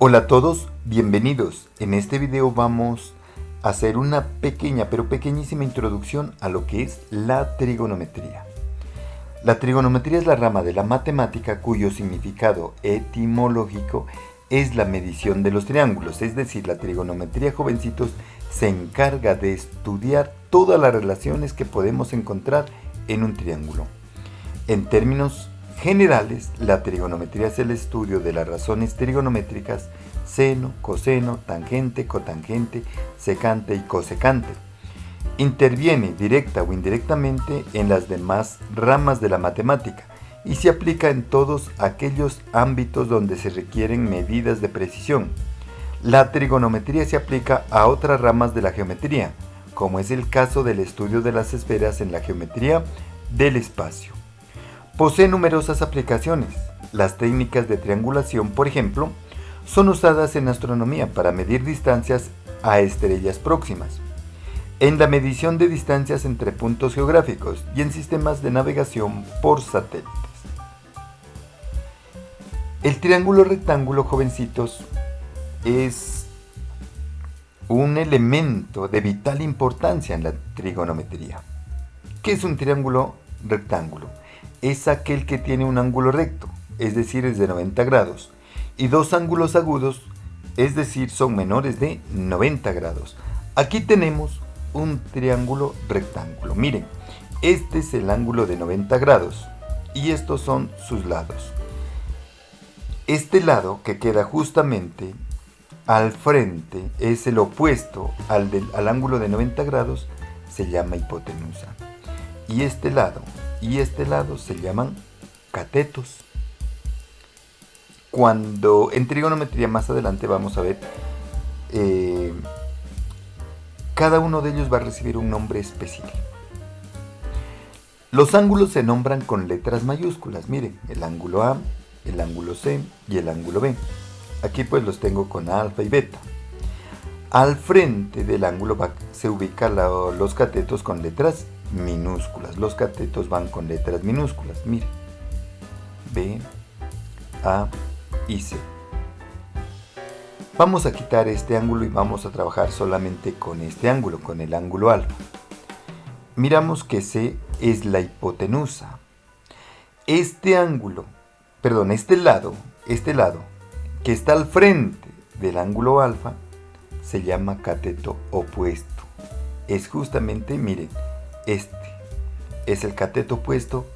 Hola a todos, bienvenidos. En este video vamos a hacer una pequeña pero pequeñísima introducción a lo que es la trigonometría. La trigonometría es la rama de la matemática cuyo significado etimológico es la medición de los triángulos, es decir, la trigonometría, jovencitos, se encarga de estudiar todas las relaciones que podemos encontrar en un triángulo. En términos generales, la trigonometría es el estudio de las razones trigonométricas seno, coseno, tangente, cotangente, secante y cosecante. Interviene directa o indirectamente en las demás ramas de la matemática y se aplica en todos aquellos ámbitos donde se requieren medidas de precisión. La trigonometría se aplica a otras ramas de la geometría, como es el caso del estudio de las esferas en la geometría del espacio. Posee numerosas aplicaciones. Las técnicas de triangulación, por ejemplo, son usadas en astronomía para medir distancias a estrellas próximas, en la medición de distancias entre puntos geográficos y en sistemas de navegación por satélites. El triángulo rectángulo, jovencitos, es un elemento de vital importancia en la trigonometría. ¿Qué es un triángulo rectángulo? Es aquel que tiene un ángulo recto, es decir, es de 90 grados, y dos ángulos agudos, es decir, son menores de 90 grados. Aquí tenemos un triángulo rectángulo. Miren, este es el ángulo de 90 grados y estos son sus lados. Este lado que queda justamente al frente es el opuesto al ángulo de 90 grados, se llama hipotenusa. Y este lado se llaman catetos. Cuando en trigonometría más adelante vamos a ver, cada uno de ellos va a recibir un nombre especial. Los ángulos se nombran con letras mayúsculas. Miren, el ángulo A, el ángulo C y el ángulo B. Aquí pues los tengo con alfa y beta. Al frente del ángulo se ubican los catetos con letras minúsculas. Los catetos van con letras minúsculas. Miren, B, A y C. Vamos a quitar este ángulo y vamos a trabajar solamente con este ángulo, con el ángulo alfa. Miramos que C es la hipotenusa. Este lado que está al frente del ángulo alfa se llama cateto opuesto. Es justamente, miren, este es el cateto opuesto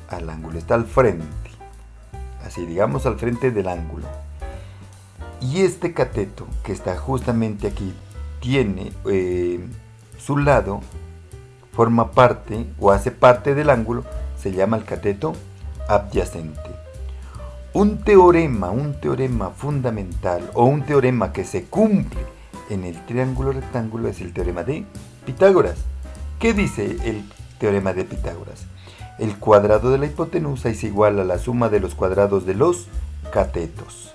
al ángulo, está al frente. Así, digamos, al frente del ángulo. Y este cateto que está justamente aquí tiene su lado, forma parte o hace parte del ángulo, se llama el cateto adyacente. Un teorema fundamental o un teorema que se cumple en el triángulo rectángulo es el teorema de Pitágoras. ¿Qué dice el teorema de Pitágoras? El cuadrado de la hipotenusa es igual a la suma de los cuadrados de los catetos.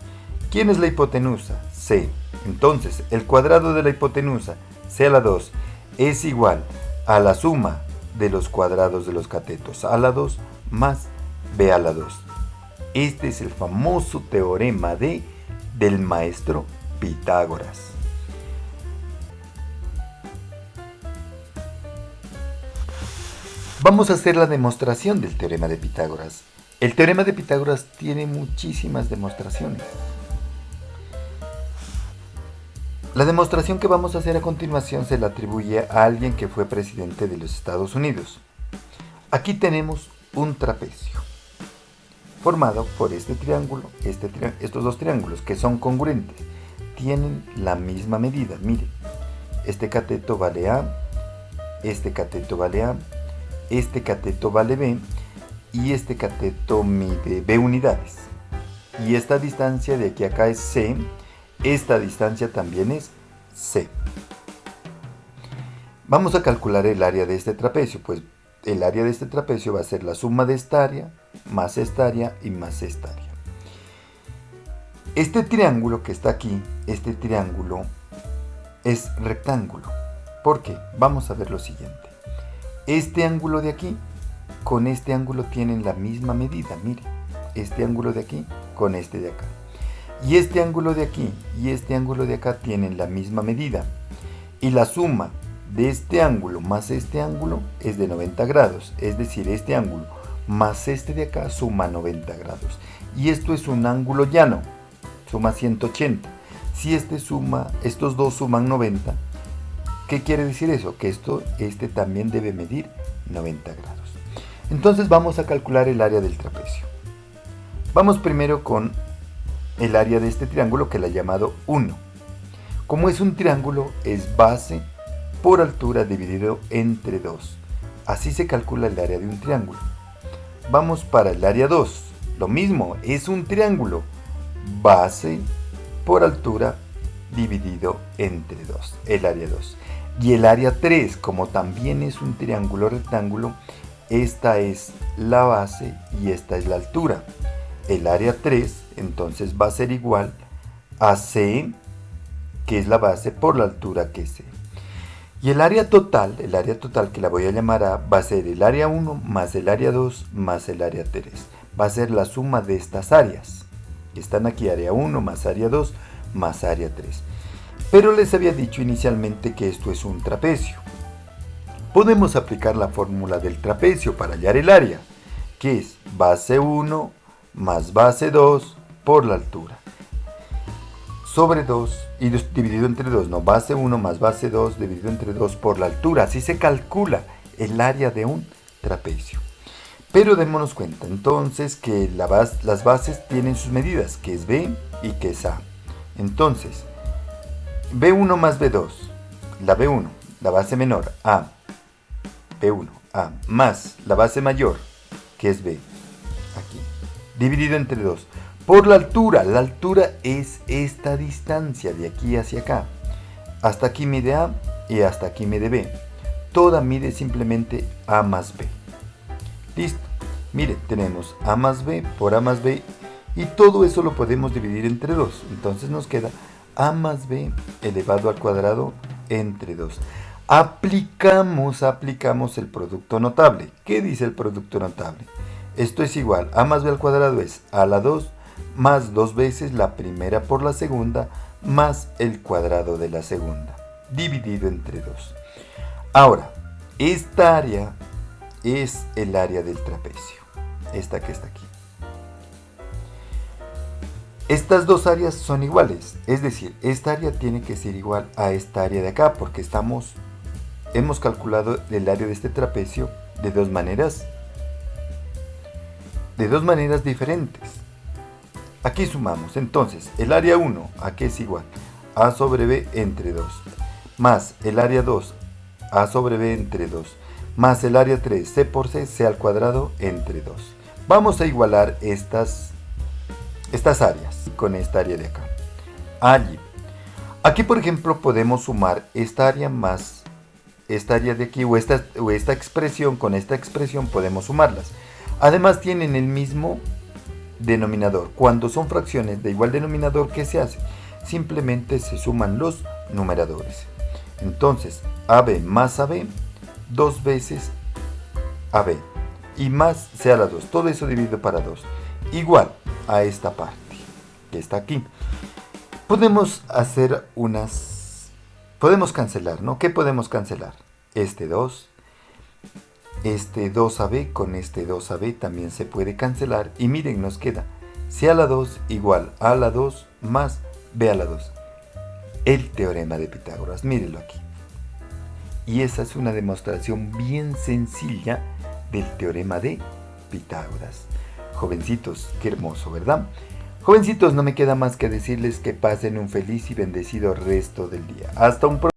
¿Quién es la hipotenusa? C. Entonces, el cuadrado de la hipotenusa, C a la 2, es igual a la suma de los cuadrados de los catetos, A a la 2 más B a la 2. Este es el famoso teorema del maestro Pitágoras. Vamos a hacer la demostración del teorema de Pitágoras. El teorema de Pitágoras tiene muchísimas demostraciones. La demostración que vamos a hacer a continuación se la atribuye a alguien que fue presidente de los Estados Unidos. Aquí tenemos un trapecio formado por este triángulo, estos dos triángulos que son congruentes, tienen la misma medida. Miren, este cateto vale A, este cateto vale A, este cateto vale B y este cateto mide B unidades. Y esta distancia de aquí a acá es C, esta distancia también es C. Vamos a calcular el área de este trapecio, pues el área de este trapecio va a ser la suma de esta área, más esta área y más esta área. Este triángulo que está aquí, este triángulo es rectángulo. ¿Por qué? Vamos a ver lo siguiente. Este ángulo de aquí con este ángulo tienen la misma medida, mire, este ángulo de aquí con este de acá. Y este ángulo de aquí y este ángulo de acá tienen la misma medida. Y la suma de este ángulo más este ángulo es de 90 grados. Es decir, este ángulo más este de acá suma 90 grados. Y esto es un ángulo llano, suma 180. Si estos dos suman 90, ¿qué quiere decir eso? Que este también debe medir 90 grados. Entonces vamos a calcular el área del trapecio. Vamos primero con el área de este triángulo, que la he llamado 1. Como es un triángulo, es base por altura dividido entre 2. Así se calcula el área de un triángulo. Vamos para el área 2. Lo mismo, es un triángulo, base por altura dividido entre 2, el área 2. Y el área 3, como también es un triángulo rectángulo, esta es la base y esta es la altura. El área 3 entonces va a ser igual a C, que es la base, por la altura que es C. Y el área total que la voy a llamar A, va a ser el área 1 más el área 2 más el área 3. Va a ser la suma de estas áreas, que están aquí, área 1 más área 2 más área 3. Pero les había dicho inicialmente que esto es un trapecio. Podemos aplicar la fórmula del trapecio para hallar el área, que es base 1 más base 2 por la altura, sobre 2 y dividido entre 2, no, base 1 más base 2 dividido entre 2 por la altura. Así se calcula el área de un trapecio. Pero démonos cuenta entonces que las bases tienen sus medidas, que es B y que es A. Entonces, B1 más B2, la B1, la base menor, A, B1, A, más la base mayor, que es B, aquí, dividido entre 2, por la altura. La altura es esta distancia de aquí hacia acá. Hasta aquí mide A y hasta aquí mide B. Toda mide simplemente A más B. Listo. Mire, tenemos A más B por A más B y todo eso lo podemos dividir entre 2. Entonces nos queda A más B elevado al cuadrado entre 2. Aplicamos el producto notable. ¿Qué dice el producto notable? Esto es igual, A más B al cuadrado es A a la 2 más 2 veces la primera por la segunda más el cuadrado de la segunda, dividido entre 2. Ahora, esta área es el área del trapecio, esta que está aquí. Estas dos áreas son iguales, es decir, esta área tiene que ser igual a esta área de acá, porque hemos calculado el área de este trapecio de dos maneras diferentes. Aquí sumamos, entonces, el área 1, ¿a qué es igual? A sobre B entre 2, más el área 2, A sobre B entre 2, más el área 3, C por C, C al cuadrado entre 2. Vamos a igualar estas áreas con esta área de acá. Allí. Aquí, por ejemplo, podemos sumar esta área más esta área de aquí o esta expresión con esta expresión, podemos sumarlas. Además tienen el mismo denominador. Cuando son fracciones de igual denominador, ¿qué se hace? Simplemente se suman los numeradores. Entonces, AB más AB, 2 veces AB, y más C a la 2, todo eso dividido para 2, igual a esta parte que está aquí. Podemos cancelar, ¿no? ¿Qué podemos cancelar? Este 2, este 2AB con este 2AB también se puede cancelar. Y miren, nos queda C a la 2 igual a la 2 más B a la 2. El teorema de Pitágoras, mírenlo aquí. Y esa es una demostración bien sencilla del teorema de Pitágoras. Jovencitos, qué hermoso, ¿verdad? Jovencitos, no me queda más que decirles que pasen un feliz y bendecido resto del día. Hasta un próximo.